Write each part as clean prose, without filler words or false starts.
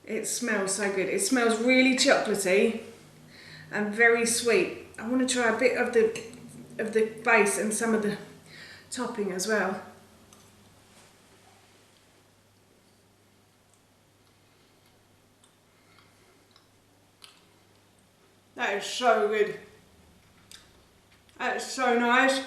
It smells so good. It smells really chocolatey and very sweet. I want to try a bit of the base and some of the topping as well. That is so good. That is so nice.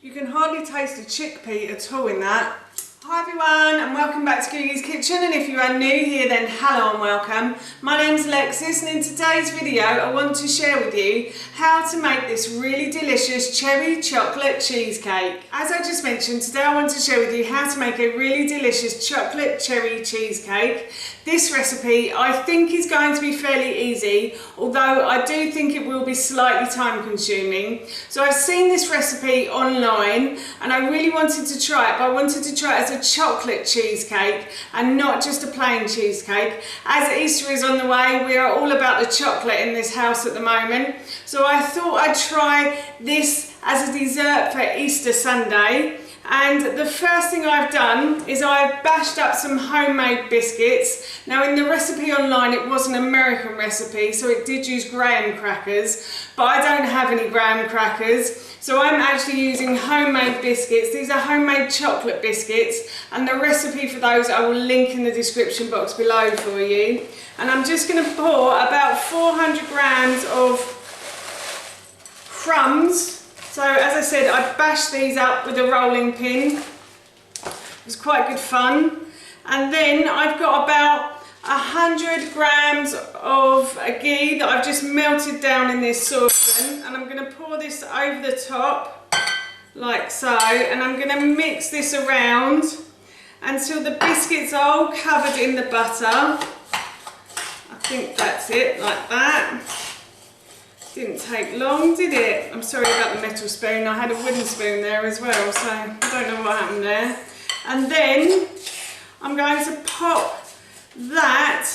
You can hardly taste the chickpea at all in that. Hi everyone and welcome back to Googie's Kitchen, and if you are new here then hello and welcome. My name's Alexis, and in today's video I want to share with you how to make this really delicious cherry chocolate cheesecake. As I just mentioned, today I want to share with you how to make a really delicious chocolate cherry cheesecake. This recipe I think is going to be fairly easy, although I do think it will be slightly time consuming. So I've seen this recipe online and I really wanted to try it, but I wanted to try it as a chocolate cheesecake and not just a plain cheesecake. As Easter is on the way, we are all about the chocolate in this house at the moment. So I thought I'd try this as a dessert for Easter Sunday. And the first thing I've done is I've bashed up some homemade biscuits. Now in the recipe online it was an American recipe, so it did use graham crackers, but I don't have any graham crackers. So I'm actually using homemade biscuits. These are homemade chocolate biscuits, and the recipe for those I will link in the description box below for you. And I'm just going to pour about 400 grams of crumbs. So as I said, I bashed these up with a rolling pin. It was quite good fun. And then I've got about 100 grams of ghee that I've just melted down in this saucepan, and I'm going to pour this over the top like so, and I'm going to mix this around until the biscuits are all covered in the butter. I think that's it, like that. Didn't take long, did it? I'm sorry about the metal spoon. I had a wooden spoon there as well, so I don't know what happened there. And then I'm going to pop that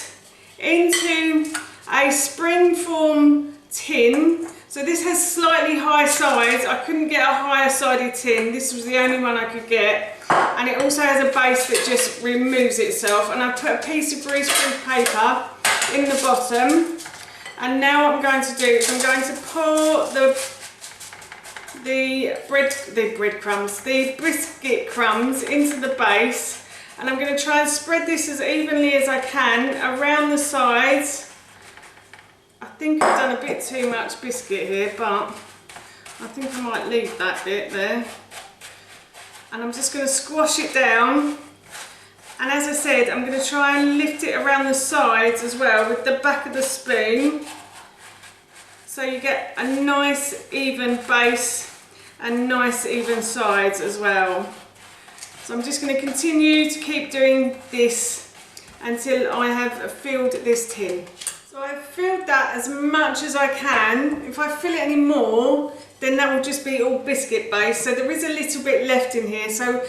into a springform tin. So this has slightly high sides. I couldn't get a higher sided tin. This was the only one I could get. And it also has a base that just removes itself. And I put a piece of greaseproof paper in the bottom. And now what I'm going to do is I'm going to pour the biscuit crumbs into the base, and I'm going to try and spread this as evenly as I can around the sides. I think I've done a bit too much biscuit here, but I think I might leave that bit there. And I'm just going to squash it down. And as I said, I'm going to try and lift it around the sides as well with the back of the spoon, so you get a nice even base and nice even sides as well. So I'm just going to continue to keep doing this until I have filled this tin. So I've filled that as much as I can. If I fill it any more, then that will just be all biscuit base. So there is a little bit left in here. So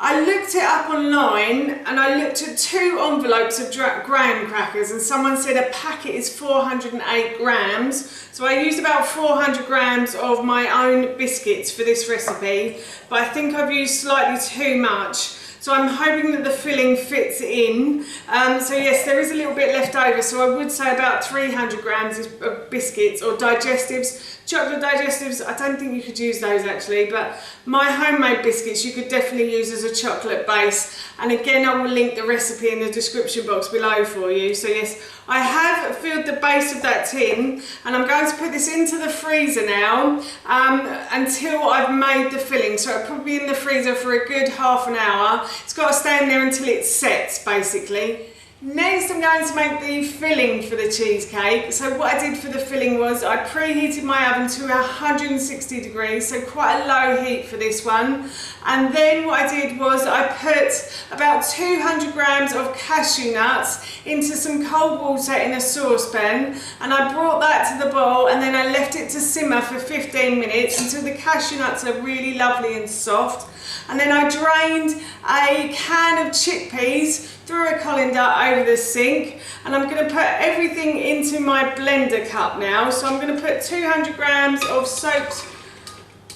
I looked it up online and I looked at 2 envelopes of graham crackers, and someone said a packet is 408 grams. So I used about 400 grams of my own biscuits for this recipe, but I think I've used slightly too much. So I'm hoping that the filling fits in. So yes, there is a little bit left over. So I would say about 300 grams of biscuits or digestives. Chocolate digestives, I don't think you could use those actually, but my homemade biscuits you could definitely use as a chocolate base. And again, I will link the recipe in the description box below for you. So yes, I have filled the base of that tin, and I'm going to put this into the freezer now until I've made the filling. So it'll probably be in the freezer for a good half an hour. It's got to stay in there until it sets, basically. Next, I'm going to make the filling for the cheesecake. So what I did for the filling was I preheated my oven to 160 degrees, so quite a low heat for this one. And then what I did was I put about 200 grams of cashew nuts into some cold water in a saucepan, and I brought that to the boil, and then I left it to simmer for 15 minutes until the cashew nuts are really lovely and soft. And then I drained a can of chickpeas through a colander over the sink, and I'm going to put everything into my blender cup now. So I'm going to put 200 grams of soaked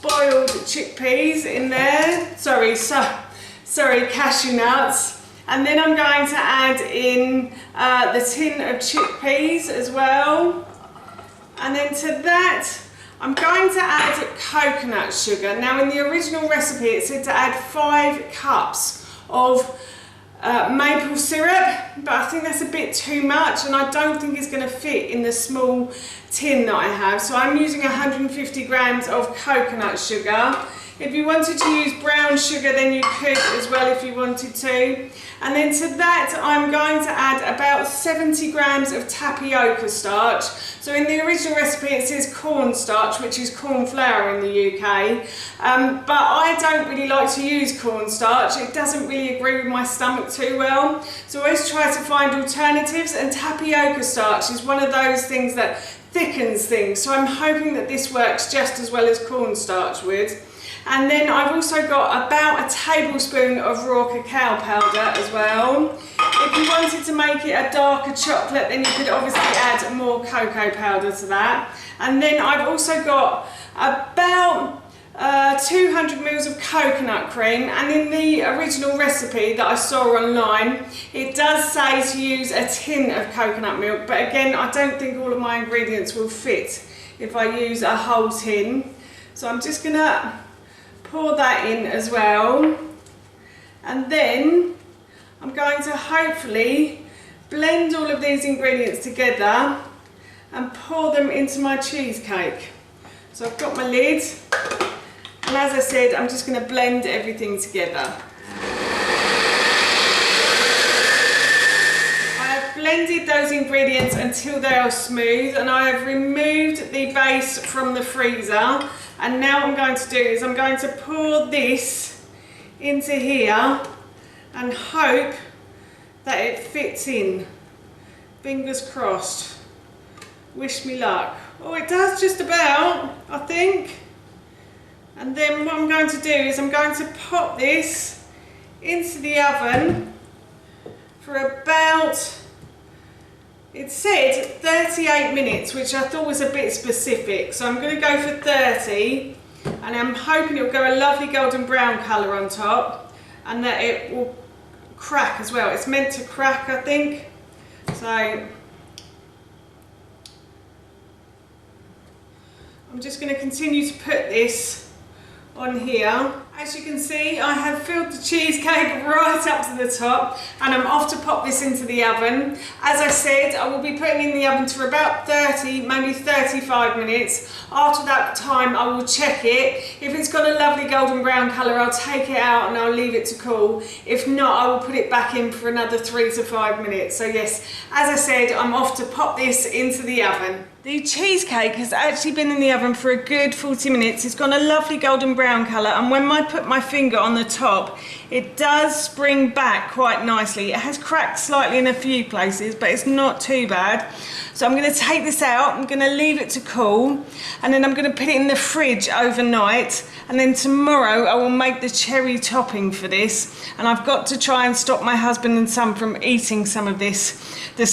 boiled chickpeas in there, sorry cashew nuts, And then I'm going to add in the tin of chickpeas as well. And then to that, I'm going to add coconut sugar. Now in the original recipe it said to add 5 cups of maple syrup, but I think that's a bit too much and I don't think it's going to fit in the small tin that I have. So I'm using 150 grams of coconut sugar. If you wanted to use brown sugar, then you could as well if you wanted to. And then to that, I'm going to add about 70 grams of tapioca starch. So in the original recipe, it says cornstarch, which is corn flour in the UK. But I don't really like to use cornstarch. It doesn't really agree with my stomach too well. So I always try to find alternatives, and tapioca starch is one of those things that thickens things. So I'm hoping that this works just as well as cornstarch would. And then I've also got about a tablespoon of raw cacao powder as well. If you wanted to make it a darker chocolate, then you could obviously add more cocoa powder to that. And then I've also got about 200 mils of coconut cream, and in the original recipe that I saw online, it does say to use a tin of coconut milk, but again, I don't think all of my ingredients will fit if I use a whole tin. So I'm just gonna pour that in as well, and then I'm going to hopefully blend all of these ingredients together and pour them into my cheesecake. So I've got my lid, and as I said, I'm just going to blend everything together. I have blended those ingredients until they are smooth, and I have removed the base from the freezer. And now what I'm going to do is I'm going to pour this into here and hope that it fits in. Fingers crossed. Wish me luck. Oh, it does just about, I think. And then what I'm going to do is I'm going to pop this into the oven for about, it said 38 minutes, which I thought was a bit specific. So I'm going to go for 30, and I'm hoping it will go a lovely golden brown colour on top, and that it will crack as well. It's meant to crack, I think. So I'm just going to continue to put this on here. As you can see, I have filled the cheesecake right up to the top, and I'm off to pop this into the oven. As I said, I will be putting it in the oven for about 30, maybe 35 minutes. After that time, I will check it. If it's got a lovely golden brown colour, I'll take it out and I'll leave it to cool. If not, I will put it back in for another 3 to 5 minutes. So yes, as I said, I'm off to pop this into the oven. The cheesecake has actually been in the oven for a good 40 minutes. It's got a lovely golden brown colour, and when I put my finger on the top, it does spring back quite nicely. It has cracked slightly in a few places, but it's not too bad. So I'm going to take this out, I'm going to leave it to cool, and then I'm going to put it in the fridge overnight, and then tomorrow I will make the cherry topping for this. And I've got to try and stop my husband and son from eating some of this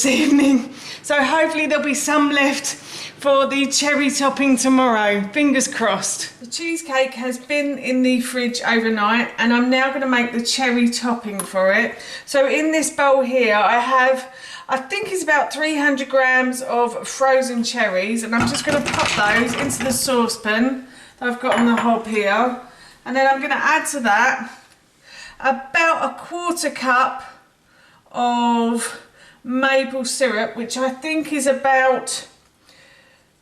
evening. So hopefully there'll be some left for the cherry topping tomorrow. Fingers crossed. The cheesecake has been in the fridge overnight, and I'm now going to make the cherry topping for it. So in this bowl here I have, I think it's about 300 grams of frozen cherries, and I'm just going to pop those into the saucepan that I've got on the hob here. And then I'm going to add to that about a 1/4 cup of maple syrup, which I think is about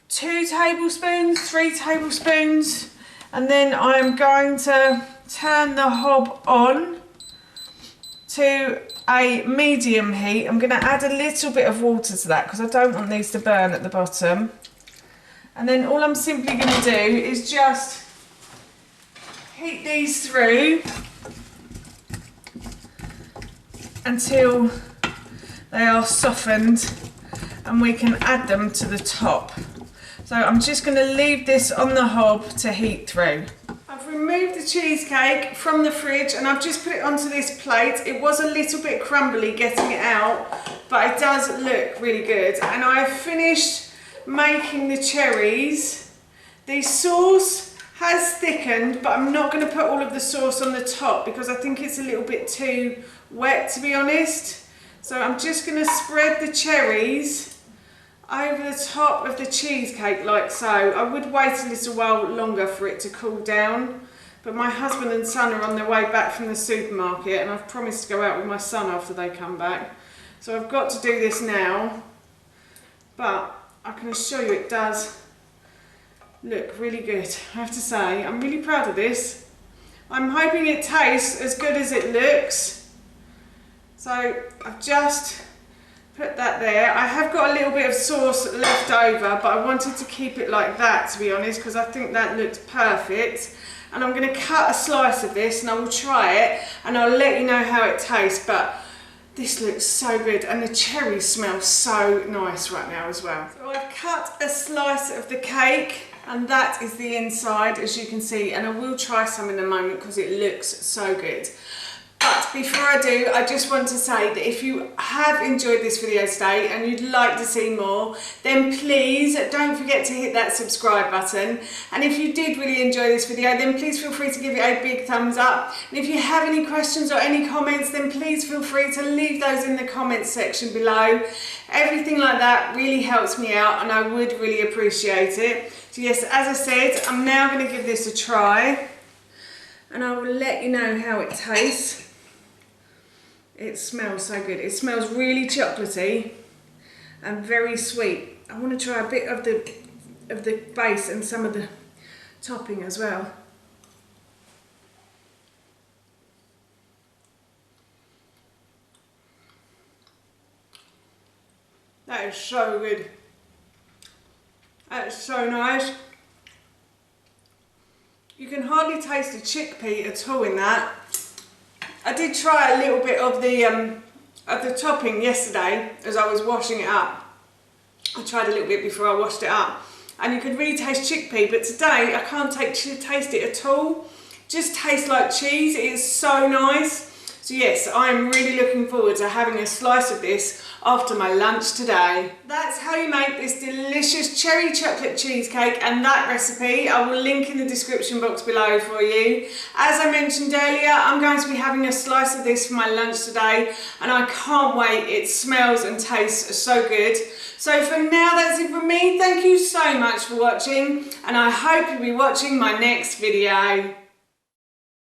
2 tablespoons, 3 tablespoons. And then I'm going to turn the hob on to a medium heat. I'm going to add a little bit of water to that because I don't want these to burn at the bottom. And then all I'm simply going to do is just heat these through until they are softened, and we can add them to the top. So I'm just going to leave this on the hob to heat through. I've removed the cheesecake from the fridge and I've just put it onto this plate. It was a little bit crumbly getting it out, but it does look really good. And I have finished making the cherries. The sauce has thickened, but I'm not going to put all of the sauce on the top because I think it's a little bit too wet, to be honest. So I'm just going to spread the cherries over the top of the cheesecake like so. I would wait a little while longer for it to cool down, but my husband and son are on their way back from the supermarket and I've promised to go out with my son after they come back. So I've got to do this now, but I can assure you it does look really good. I have to say, I'm really proud of this. I'm hoping it tastes as good as it looks. So I've just put that there. I have got a little bit of sauce left over, but I wanted to keep it like that, to be honest, because I think that looked perfect. And I'm going to cut a slice of this and I will try it and I'll let you know how it tastes. But this looks so good and the cherries smell so nice right now as well. So I've cut a slice of the cake and that is the inside, as you can see, and I will try some in a moment because it looks so good. But before I do, I just want to say that if you have enjoyed this video today and you'd like to see more, then please don't forget to hit that subscribe button. And if you did really enjoy this video, then please feel free to give it a big thumbs up. And if you have any questions or any comments, then please feel free to leave those in the comments section below. Everything like that really helps me out and I would really appreciate it. So yes, as I said, I'm now going to give this a try and I will let you know how it tastes. It smells so good. It smells really chocolatey and very sweet. I want to try a bit of the base and some of the topping as well. That is so good. That is so nice. You can hardly taste the chickpea at all in that. I did try a little bit of the topping yesterday as I was washing it up. I tried a little bit before I washed it up and you could really taste chickpea, but today I can't taste it at all. Just tastes like cheese. It is so nice. So yes, I am really looking forward to having a slice of this after my lunch today. That's how you make this delicious cherry chocolate cheesecake, and that recipe I will link in the description box below for you. As I mentioned earlier, I'm going to be having a slice of this for my lunch today and I can't wait. It smells and tastes so good. So for now, that's it from me. Thank you so much for watching and I hope you'll be watching my next video.